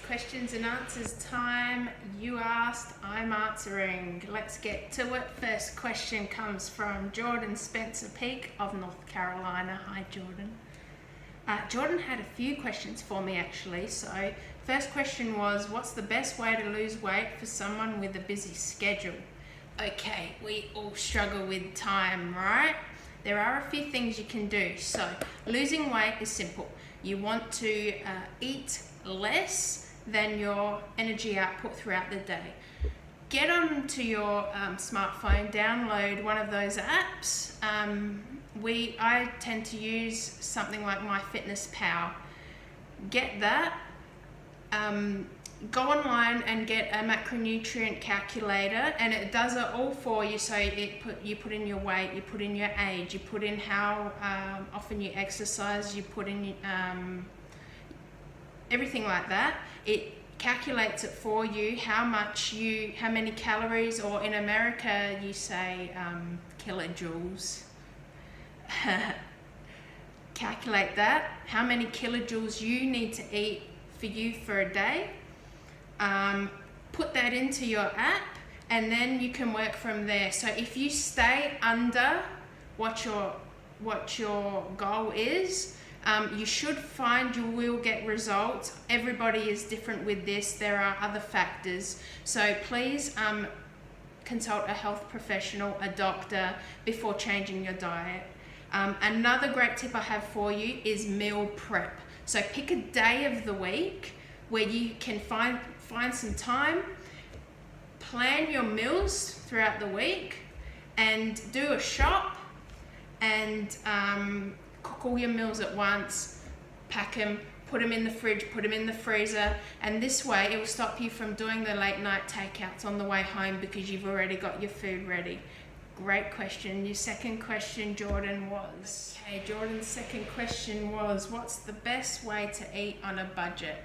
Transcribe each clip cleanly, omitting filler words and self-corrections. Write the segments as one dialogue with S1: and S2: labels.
S1: questions and answers time. You asked, I'm answering. Let's get to it. First question comes from Jordan Spencer Peak of North Carolina. Hi, Jordan. Jordan had a few questions for me actually. So first question was, what's the best way to lose weight for someone with a busy schedule? Okay, we all struggle with time, right? There are a few things you can do. So losing weight is simple. You want to eat less than your energy output throughout the day. Get onto your smartphone, download one of those apps. I tend to use something like MyFitnessPal. Get that. Go online and get a macronutrient calculator, and it does it all for you. So you put in your weight, you put in your age, you put in how often you exercise, you put in everything like that. It calculates it for you, how many calories, or in America you say kilojoules. Calculate that, how many kilojoules you need to eat for you for a day. Put that into your app, and then you can work from there. So if you stay under what your goal is, you should find you will get results. Everybody is different with this. There are other factors. So please consult a health professional, a doctor, before changing your diet. Another great tip I have for you is meal prep. So pick a day of the week where you can find some time, plan your meals throughout the week, and do a shop, and cook all your meals at once, pack them, put them in the fridge, put them in the freezer, and this way it will stop you from doing the late night takeouts on the way home because you've already got your food ready. Great question. Your second question, Jordan, was... Okay, Jordan's second question was, what's the best way to eat on a budget?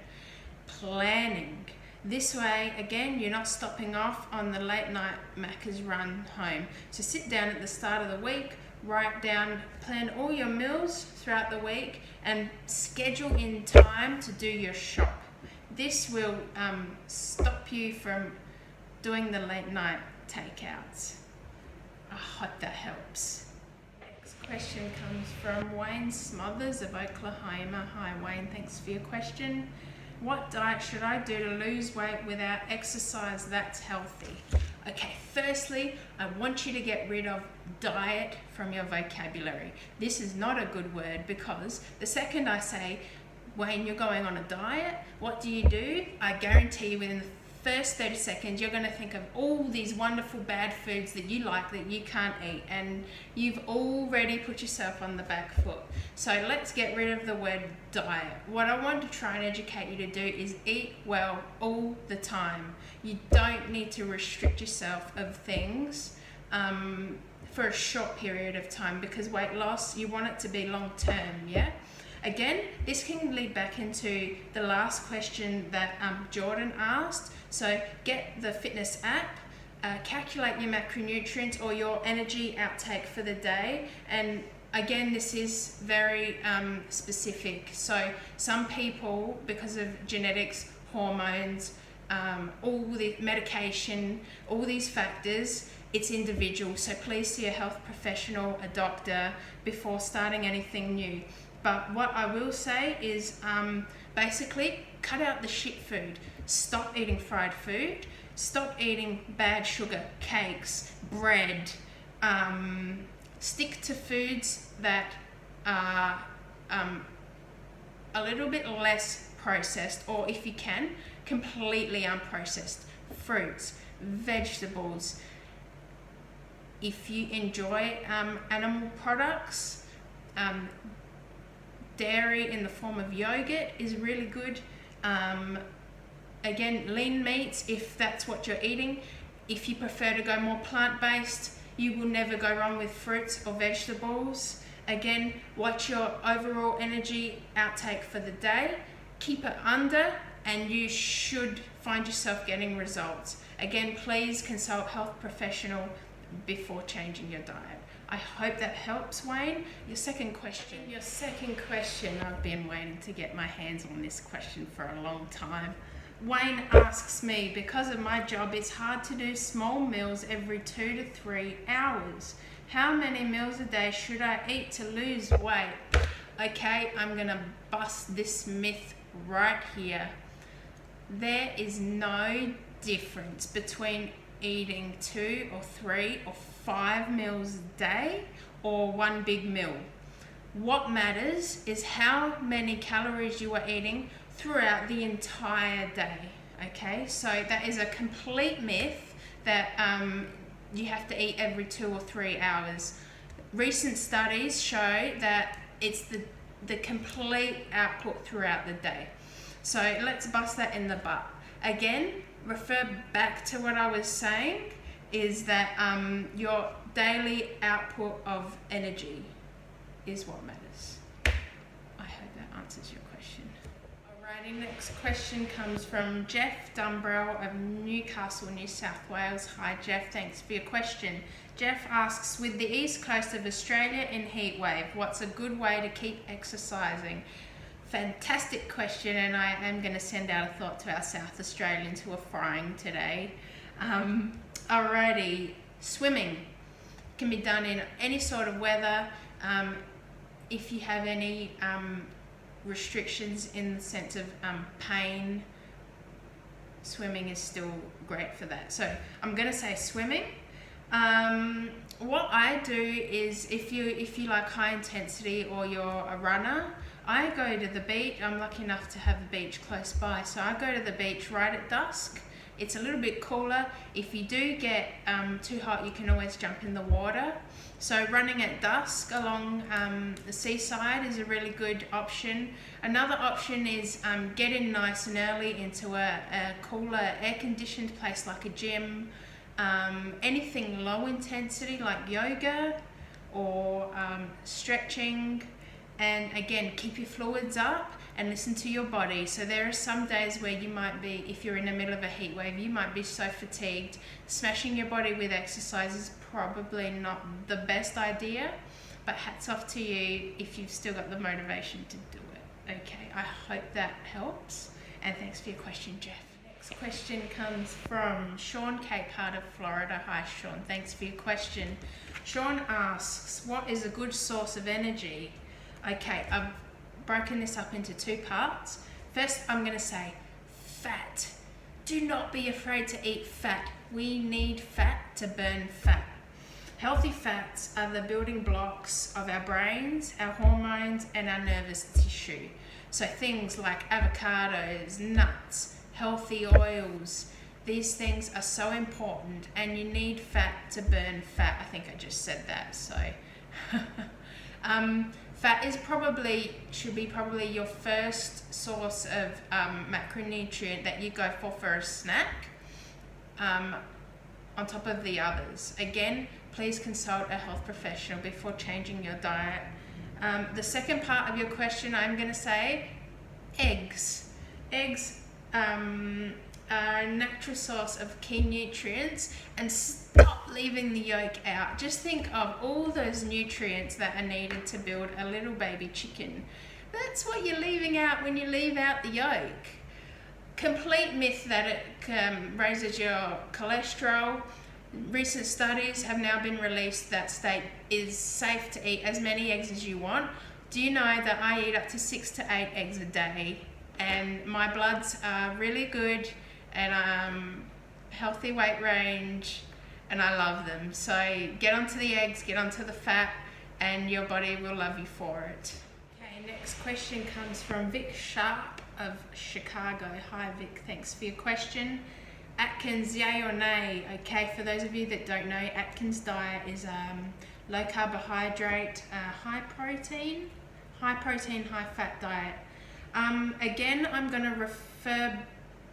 S1: Planning. This way, again, you're not stopping off on the late night Macca's run home. So sit down at the start of the week, write down, plan all your meals throughout the week, and schedule in time to do your shop. This will stop you from doing the late night takeouts. I hope that helps. Next question comes from Wayne Smothers of Oklahoma. Hi Wayne, thanks for your question. What diet should I do to lose weight without exercise that's healthy? Okay, firstly, I want you to get rid of diet from your vocabulary. This is not a good word, because the second I say, Wayne, you're going on a diet, what do? I guarantee you within the first 30 seconds, you're going to think of all these wonderful bad foods that you like that you can't eat, and you've already put yourself on the back foot. So let's get rid of the word diet. What I want to try and educate you to do is eat well all the time. You don't need to restrict yourself of things for a short period of time, because weight loss, you want it to be long term, yeah? Again, this can lead back into the last question that Jordan asked. So get the fitness app, calculate your macronutrients or your energy outtake for the day. And again, this is very specific. So some people, because of genetics, hormones, all the medication, all these factors, it's individual. So please see a health professional, a doctor, before starting anything new. But what I will say is basically cut out the shit food. Stop eating fried food. Stop eating bad sugar, cakes, bread. Stick to foods that are a little bit less processed, or if you can, completely unprocessed. Fruits, vegetables. If you enjoy animal products, dairy in the form of yogurt is really good. Again, lean meats, if that's what you're eating. If you prefer to go more plant-based, you will never go wrong with fruits or vegetables. Again, watch your overall energy outtake for the day. Keep it under, and you should find yourself getting results. Again, please consult a health professional before changing your diet. I hope that helps, Wayne. Your second question. I've been waiting to get my hands on this question for a long time. Wayne asks me, because of my job, it's hard to do small meals every 2 to 3 hours. How many meals a day should I eat to lose weight? Okay, I'm gonna bust this myth right here. There is no difference between eating 2 or 3 or 5 meals a day or one big meal. What matters is how many calories you are eating throughout the entire day. Okay, so that is a complete myth that you have to eat every 2 or 3 hours. Recent studies show that it's the complete output throughout the day. So let's bust that in the butt. Again, refer back to what I was saying, is that your daily output of energy is what matters. I hope that answers your question. Alrighty, next question comes from Jeff Dumbrell of Newcastle, New South Wales. Hi Jeff, thanks for your question. Jeff asks, with the east coast of Australia in heat wave, what's a good way to keep exercising? Fantastic question, and I am going to send out a thought to our South Australians who are frying today. Alrighty, swimming can be done in any sort of weather. If you have any restrictions in the sense of pain, swimming is still great for that. So I'm going to say swimming. What I do is, if you like high intensity or you're a runner, I go to the beach. I'm lucky enough to have a beach close by, so I go to the beach right at dusk. It's a little bit cooler. If you do get too hot, you can always jump in the water. So running at dusk along the seaside is a really good option. Another option is getting nice and early into a cooler, air-conditioned place like a gym. Anything low intensity like yoga or stretching. And again, keep your fluids up and listen to your body. So there are some days where you might be, if you're in the middle of a heat wave, you might be so fatigued. Smashing your body with exercise is probably not the best idea, but hats off to you if you've still got the motivation to do it. Okay, I hope that helps, and thanks for your question, Jeff. Next question comes from Sean Capehart of Florida. Hi Sean, thanks for your question. Sean asks, what is a good source of energy? Okay, I've broken this up into 2 parts. First, I'm going to say fat. Do not be afraid to eat fat. We need fat to burn fat. Healthy fats are the building blocks of our brains, our hormones, and our nervous tissue. So things like avocados, nuts, healthy oils, these things are so important, and you need fat to burn fat. I think I just said that, so... Fat is should be probably your first source of macronutrient that you go for a snack, on top of the others. Again, please consult a health professional before changing your diet. The second part of your question, I'm going to say eggs. Eggs are a natural source of key nutrients, and stop leaving the yolk out. Just think of all those nutrients that are needed to build a little baby chicken. That's what you're leaving out when you leave out the yolk. Complete myth that it raises your cholesterol. Recent studies have now been released that state is safe to eat as many eggs as you want. Do you know that I eat up to 6 to 8 eggs a day, and my bloods are really good, and healthy weight range, and I love them. So get onto the eggs, get onto the fat, and your body will love you for it. Okay, next question comes from Vic Sharp of Chicago. Hi Vic, thanks for your question. Atkins, yay or nay? Okay, for those of you that don't know, Atkins diet is low carbohydrate, high protein, high fat diet. Again, I'm going to refer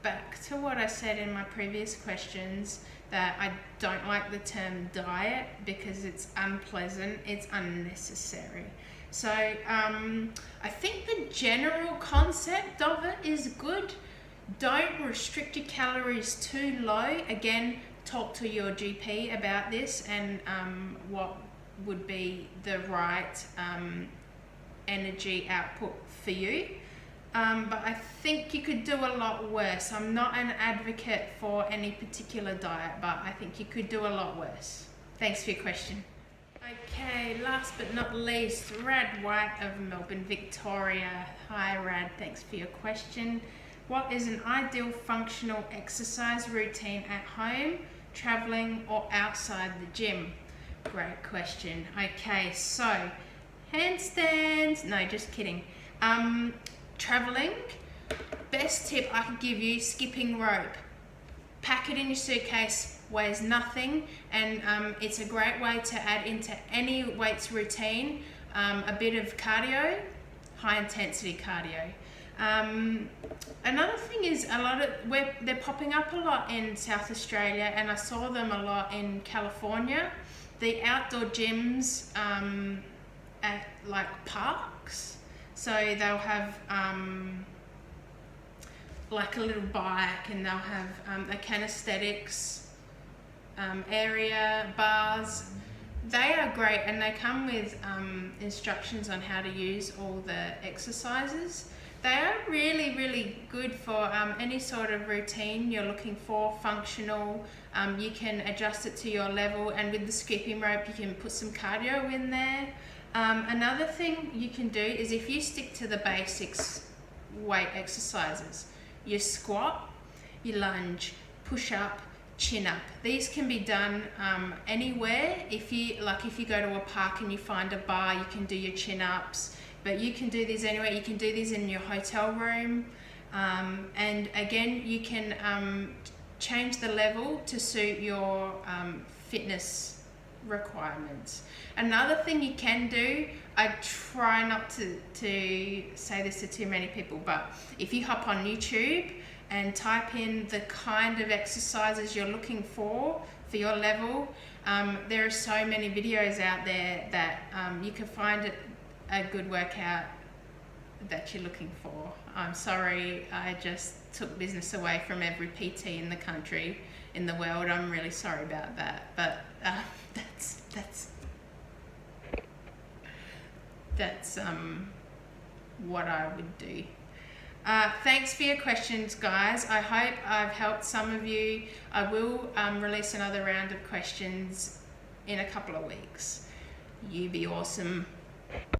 S1: back to what I said in my previous questions, that I don't like the term diet because it's unpleasant, it's unnecessary. So I think the general concept of it is good. Don't restrict your calories too low. Again, talk to your GP about this and what would be the right energy output for you. but I think you could do a lot worse. I'm not an advocate for any particular diet, but I think you could do a lot worse. Thanks for your question. Okay, last but not least, Rad White of Melbourne, Victoria. Hi Rad, thanks for your question. What is an ideal functional exercise routine at home, traveling, or outside the gym? Great question. Okay, so handstands, no, just kidding. Traveling, best tip I could give you, skipping rope. Pack it in your suitcase, weighs nothing, and it's a great way to add into any weights routine a bit of cardio, high intensity cardio. Another thing is they're popping up a lot in South Australia, and I saw them a lot in California. The outdoor gyms at like parks, so they'll have like a little bike, and they'll have a calisthenics area, bars. They are great, and they come with instructions on how to use all the exercises. They are really, really good for any sort of routine you're looking for, functional. You can adjust it to your level, and with the skipping rope you can put some cardio in there. Another thing you can do is, if you stick to the basics weight exercises, your squat, your lunge, push up, chin up. These can be done anywhere. If you go to a park and you find a bar, you can do your chin ups, but you can do these anywhere. You can do these in your hotel room, and again, you can change the level to suit your fitness requirements. Another thing you can do, I try not to say this to too many people, but if you hop on YouTube and type in the kind of exercises you're looking for your level, there are so many videos out there that you can find a good workout that you're looking for. I'm sorry, I just took business away from every PT in the country, in the world. I'm really sorry about that, but that's what I would do. Thanks for your questions, guys. I hope I've helped some of you. I will release another round of questions in a couple of weeks. You be awesome.